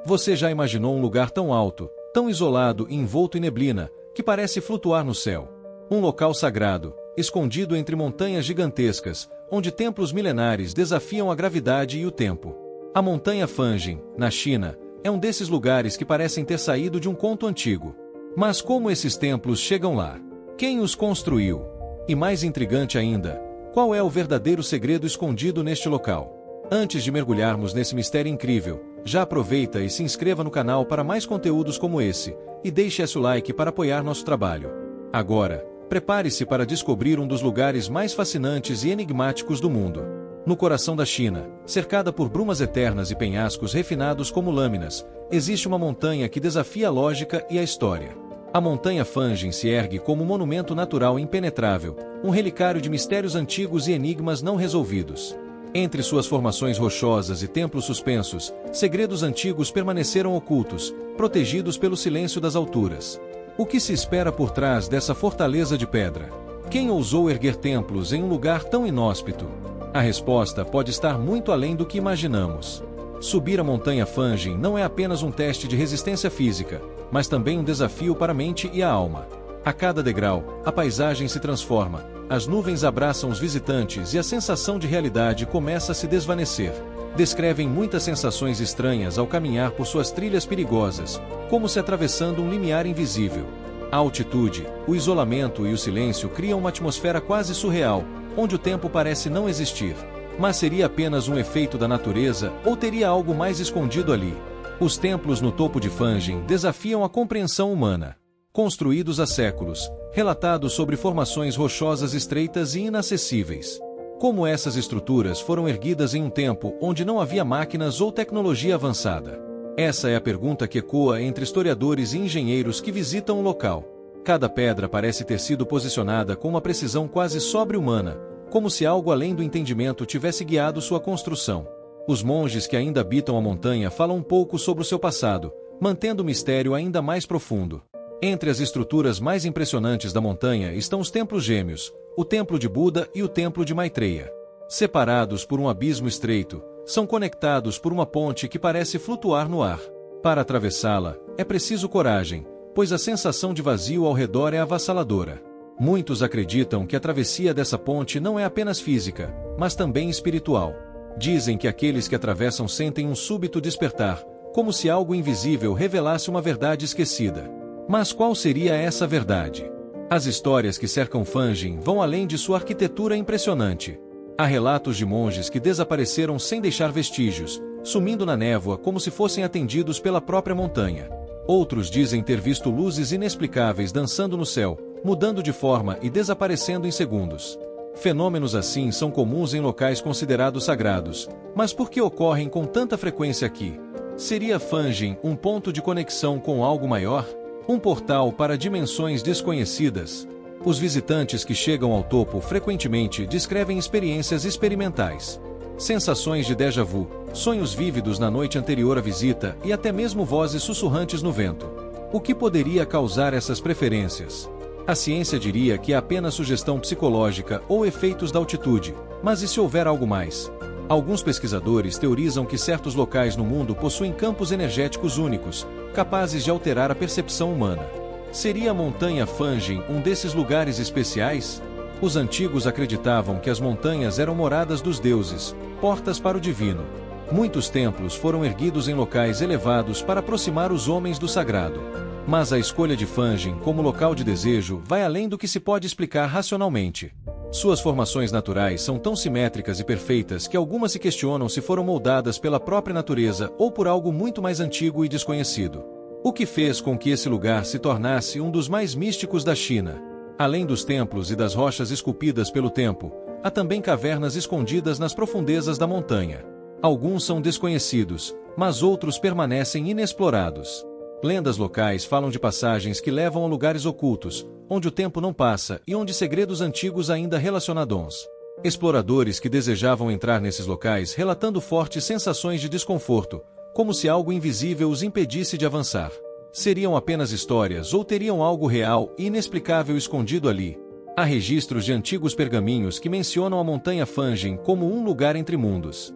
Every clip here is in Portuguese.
Você já imaginou um lugar tão alto, tão isolado e envolto em neblina, que parece flutuar no céu? Um local sagrado, escondido entre montanhas gigantescas, onde templos milenares desafiam a gravidade e o tempo. A montanha Fanjin, na China, é um desses lugares que parecem ter saído de um conto antigo. Mas como esses templos chegam lá? Quem os construiu? E mais intrigante ainda, qual é o verdadeiro segredo escondido neste local? Antes de mergulharmos nesse mistério incrível, já aproveita e se inscreva no canal para mais conteúdos como esse, e deixe seu like para apoiar nosso trabalho. Agora, prepare-se para descobrir um dos lugares mais fascinantes e enigmáticos do mundo. No coração da China, cercada por brumas eternas e penhascos refinados como lâminas, existe uma montanha que desafia a lógica e a história. A montanha Fanjin se ergue como um monumento natural impenetrável, um relicário de mistérios antigos e enigmas não resolvidos. Entre suas formações rochosas e templos suspensos, segredos antigos permaneceram ocultos, protegidos pelo silêncio das alturas. O que se espera por trás dessa fortaleza de pedra? Quem ousou erguer templos em um lugar tão inóspito? A resposta pode estar muito além do que imaginamos. Subir a montanha Fanjin não é apenas um teste de resistência física, mas também um desafio para a mente e a alma. A cada degrau, a paisagem se transforma, as nuvens abraçam os visitantes e a sensação de realidade começa a se desvanecer. Descrevem muitas sensações estranhas ao caminhar por suas trilhas perigosas, como se atravessando um limiar invisível. A altitude, o isolamento e o silêncio criam uma atmosfera quase surreal, onde o tempo parece não existir. Mas seria apenas um efeito da natureza ou teria algo mais escondido ali? Os templos no topo de Fanjin desafiam a compreensão humana. Construídos há séculos, relatados sobre formações rochosas estreitas e inacessíveis. Como essas estruturas foram erguidas em um tempo onde não havia máquinas ou tecnologia avançada? Essa é a pergunta que ecoa entre historiadores e engenheiros que visitam o local. Cada pedra parece ter sido posicionada com uma precisão quase sobre-humana, como se algo além do entendimento tivesse guiado sua construção. Os monges que ainda habitam a montanha falam um pouco sobre o seu passado, mantendo o mistério ainda mais profundo. Entre as estruturas mais impressionantes da montanha estão os templos gêmeos, o Templo de Buda e o Templo de Maitreya. Separados por um abismo estreito, são conectados por uma ponte que parece flutuar no ar. Para atravessá-la, é preciso coragem, pois a sensação de vazio ao redor é avassaladora. Muitos acreditam que a travessia dessa ponte não é apenas física, mas também espiritual. Dizem que aqueles que atravessam sentem um súbito despertar, como se algo invisível revelasse uma verdade esquecida. Mas qual seria essa verdade? As histórias que cercam Fanjin vão além de sua arquitetura impressionante. Há relatos de monges que desapareceram sem deixar vestígios, sumindo na névoa como se fossem atendidos pela própria montanha. Outros dizem ter visto luzes inexplicáveis dançando no céu, mudando de forma e desaparecendo em segundos. Fenômenos assim são comuns em locais considerados sagrados, mas por que ocorrem com tanta frequência aqui? Seria Fanjin um ponto de conexão com algo maior? Um portal para dimensões desconhecidas? Os visitantes que chegam ao topo frequentemente descrevem experiências experimentais. Sensações de déjà vu, sonhos vívidos na noite anterior à visita e até mesmo vozes sussurrantes no vento. O que poderia causar essas preferências? A ciência diria que é apenas sugestão psicológica ou efeitos da altitude, mas e se houver algo mais? Alguns pesquisadores teorizam que certos locais no mundo possuem campos energéticos únicos, capazes de alterar a percepção humana. Seria a montanha Fanjin um desses lugares especiais? Os antigos acreditavam que as montanhas eram moradas dos deuses, portas para o divino. Muitos templos foram erguidos em locais elevados para aproximar os homens do sagrado. Mas a escolha de Fanjin como local de desejo vai além do que se pode explicar racionalmente. Suas formações naturais são tão simétricas e perfeitas que algumas se questionam se foram moldadas pela própria natureza ou por algo muito mais antigo e desconhecido. O que fez com que esse lugar se tornasse um dos mais místicos da China? Além dos templos e das rochas esculpidas pelo tempo, há também cavernas escondidas nas profundezas da montanha. Alguns são desconhecidos, mas outros permanecem inexplorados. Lendas locais falam de passagens que levam a lugares ocultos, onde o tempo não passa e onde segredos antigos ainda relacionam-nos. Exploradores que desejavam entrar nesses locais relatando fortes sensações de desconforto, como se algo invisível os impedisse de avançar. Seriam apenas histórias ou teriam algo real e inexplicável escondido ali? Há registros de antigos pergaminhos que mencionam a montanha Fanjin como um lugar entre mundos.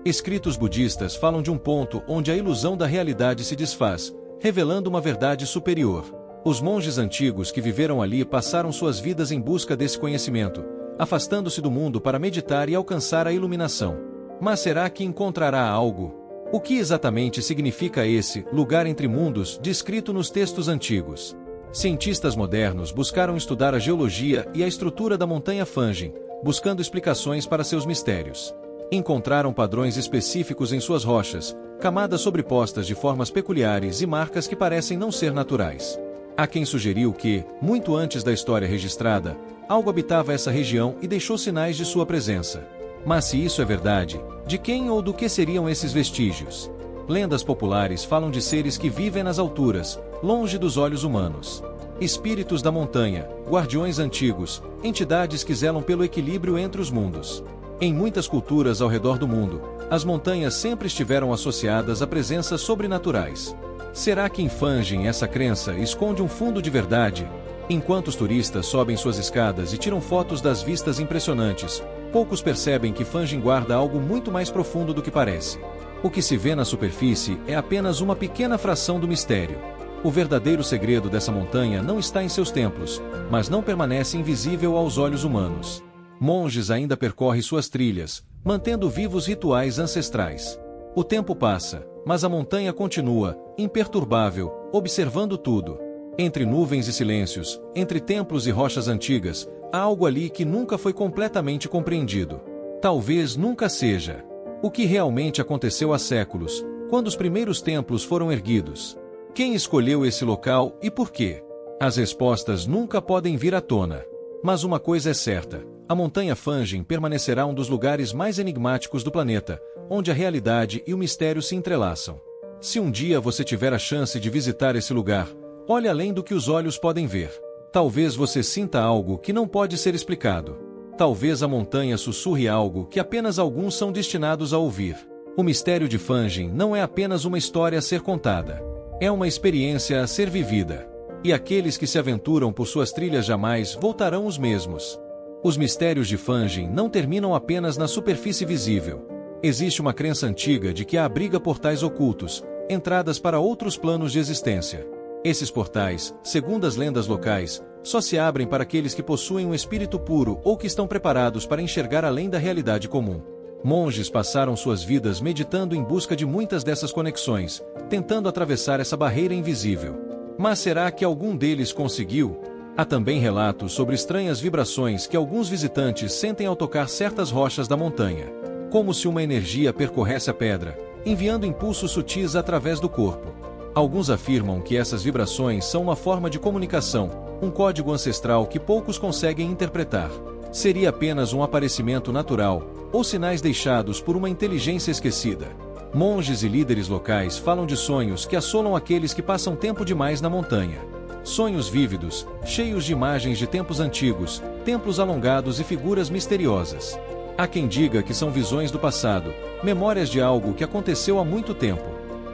Escritos budistas falam de um ponto onde a ilusão da realidade se desfaz, revelando uma verdade superior. Os monges antigos que viveram ali passaram suas vidas em busca desse conhecimento, afastando-se do mundo para meditar e alcançar a iluminação. Mas será que encontrará algo? O que exatamente significa esse lugar entre mundos descrito nos textos antigos? Cientistas modernos buscaram estudar a geologia e a estrutura da montanha Fanjin, buscando explicações para seus mistérios. Encontraram padrões específicos em suas rochas, camadas sobrepostas de formas peculiares e marcas que parecem não ser naturais. Há quem sugeriu que, muito antes da história registrada, algo habitava essa região e deixou sinais de sua presença. Mas se isso é verdade, de quem ou do que seriam esses vestígios? Lendas populares falam de seres que vivem nas alturas, longe dos olhos humanos. Espíritos da montanha, guardiões antigos, entidades que zelam pelo equilíbrio entre os mundos. Em muitas culturas ao redor do mundo, as montanhas sempre estiveram associadas a presenças sobrenaturais. Será que em Fanjin essa crença esconde um fundo de verdade? Enquanto os turistas sobem suas escadas e tiram fotos das vistas impressionantes, poucos percebem que Fanjin guarda algo muito mais profundo do que parece. O que se vê na superfície é apenas uma pequena fração do mistério. O verdadeiro segredo dessa montanha não está em seus templos, mas não permanece invisível aos olhos humanos. Monges ainda percorrem suas trilhas, mantendo vivos rituais ancestrais. O tempo passa, mas a montanha continua, imperturbável, observando tudo. Entre nuvens e silêncios, entre templos e rochas antigas, há algo ali que nunca foi completamente compreendido. Talvez nunca seja. O que realmente aconteceu há séculos, quando os primeiros templos foram erguidos? Quem escolheu esse local e por quê? As respostas nunca podem vir à tona. Mas uma coisa é certa, a montanha Fanjin permanecerá um dos lugares mais enigmáticos do planeta, onde a realidade e o mistério se entrelaçam. Se um dia você tiver a chance de visitar esse lugar, olhe além do que os olhos podem ver. Talvez você sinta algo que não pode ser explicado. Talvez a montanha sussurre algo que apenas alguns são destinados a ouvir. O mistério de Fanjin não é apenas uma história a ser contada. É uma experiência a ser vivida. E aqueles que se aventuram por suas trilhas jamais voltarão os mesmos. Os mistérios de Fanjin não terminam apenas na superfície visível. Existe uma crença antiga de que abriga portais ocultos, entradas para outros planos de existência. Esses portais, segundo as lendas locais, só se abrem para aqueles que possuem um espírito puro ou que estão preparados para enxergar além da realidade comum. Monges passaram suas vidas meditando em busca de muitas dessas conexões, tentando atravessar essa barreira invisível. Mas será que algum deles conseguiu? Há também relatos sobre estranhas vibrações que alguns visitantes sentem ao tocar certas rochas da montanha. Como se uma energia percorresse a pedra, enviando impulsos sutis através do corpo. Alguns afirmam que essas vibrações são uma forma de comunicação, um código ancestral que poucos conseguem interpretar. Seria apenas um aparecimento natural, ou sinais deixados por uma inteligência esquecida? Monges e líderes locais falam de sonhos que assolam aqueles que passam tempo demais na montanha. Sonhos vívidos, cheios de imagens de tempos antigos, templos alongados e figuras misteriosas. Há quem diga que são visões do passado, memórias de algo que aconteceu há muito tempo.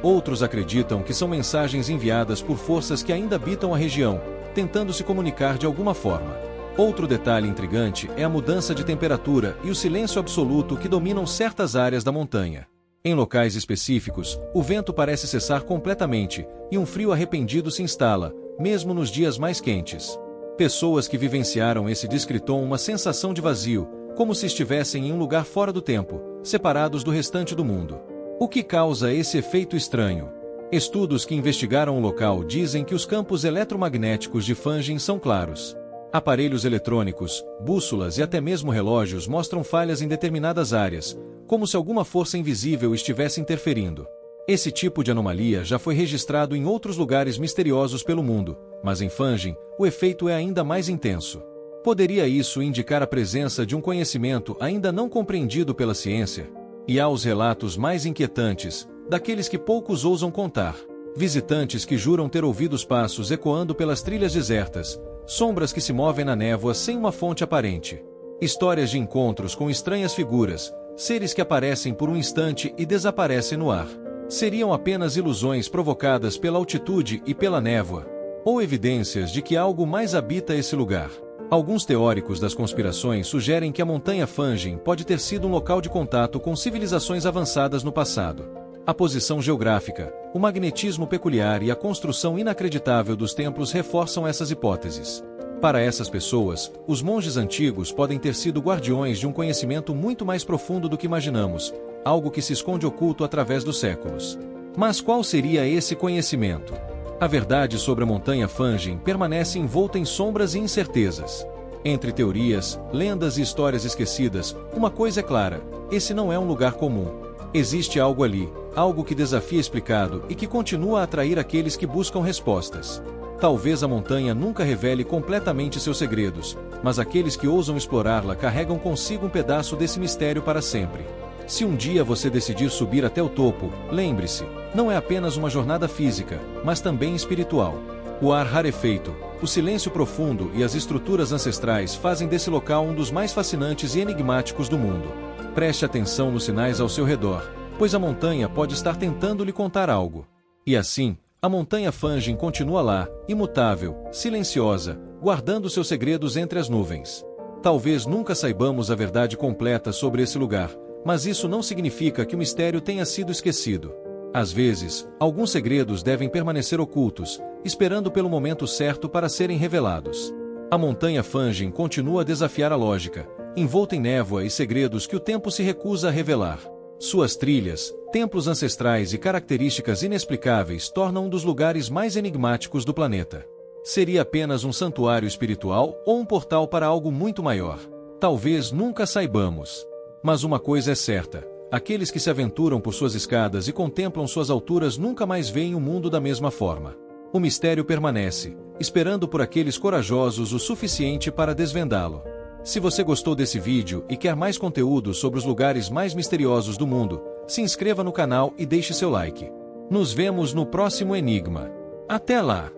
Outros acreditam que são mensagens enviadas por forças que ainda habitam a região, tentando se comunicar de alguma forma. Outro detalhe intrigante é a mudança de temperatura e o silêncio absoluto que dominam certas áreas da montanha. Em locais específicos, o vento parece cessar completamente, e um frio arrependido se instala, mesmo nos dias mais quentes. Pessoas que vivenciaram esse descritam uma sensação de vazio, como se estivessem em um lugar fora do tempo, separados do restante do mundo. O que causa esse efeito estranho? Estudos que investigaram o local dizem que os campos eletromagnéticos de Fanjin são claros. Aparelhos eletrônicos, bússolas e até mesmo relógios mostram falhas em determinadas áreas, como se alguma força invisível estivesse interferindo. Esse tipo de anomalia já foi registrado em outros lugares misteriosos pelo mundo, mas em Fanjin, o efeito é ainda mais intenso. Poderia isso indicar a presença de um conhecimento ainda não compreendido pela ciência? E há os relatos mais inquietantes, daqueles que poucos ousam contar. Visitantes que juram ter ouvido os passos ecoando pelas trilhas desertas, sombras que se movem na névoa sem uma fonte aparente. Histórias de encontros com estranhas figuras, seres que aparecem por um instante e desaparecem no ar. Seriam apenas ilusões provocadas pela altitude e pela névoa, ou evidências de que algo mais habita esse lugar? Alguns teóricos das conspirações sugerem que a montanha Fanjin pode ter sido um local de contato com civilizações avançadas no passado. A posição geográfica, o magnetismo peculiar e a construção inacreditável dos templos reforçam essas hipóteses. Para essas pessoas, os monges antigos podem ter sido guardiões de um conhecimento muito mais profundo do que imaginamos, algo que se esconde oculto através dos séculos. Mas qual seria esse conhecimento? A verdade sobre a montanha Fanjin permanece envolta em sombras e incertezas. Entre teorias, lendas e histórias esquecidas, uma coisa é clara: esse não é um lugar comum. Existe algo ali, algo que desafia explicado e que continua a atrair aqueles que buscam respostas. Talvez a montanha nunca revele completamente seus segredos, mas aqueles que ousam explorá-la carregam consigo um pedaço desse mistério para sempre. Se um dia você decidir subir até o topo, lembre-se, não é apenas uma jornada física, mas também espiritual. O ar rarefeito, o silêncio profundo e as estruturas ancestrais fazem desse local um dos mais fascinantes e enigmáticos do mundo. Preste atenção nos sinais ao seu redor, pois a montanha pode estar tentando lhe contar algo. E assim, a montanha Fanjin continua lá, imutável, silenciosa, guardando seus segredos entre as nuvens. Talvez nunca saibamos a verdade completa sobre esse lugar, mas isso não significa que o mistério tenha sido esquecido. Às vezes, alguns segredos devem permanecer ocultos, esperando pelo momento certo para serem revelados. A montanha Fanjin continua a desafiar a lógica, envolta em névoa e segredos que o tempo se recusa a revelar. Suas trilhas, templos ancestrais e características inexplicáveis tornam um dos lugares mais enigmáticos do planeta. Seria apenas um santuário espiritual ou um portal para algo muito maior? Talvez nunca saibamos. Mas uma coisa é certa: aqueles que se aventuram por suas escadas e contemplam suas alturas nunca mais veem o mundo da mesma forma. O mistério permanece, esperando por aqueles corajosos o suficiente para desvendá-lo. Se você gostou desse vídeo e quer mais conteúdo sobre os lugares mais misteriosos do mundo, se inscreva no canal e deixe seu like. Nos vemos no próximo Enigma. Até lá!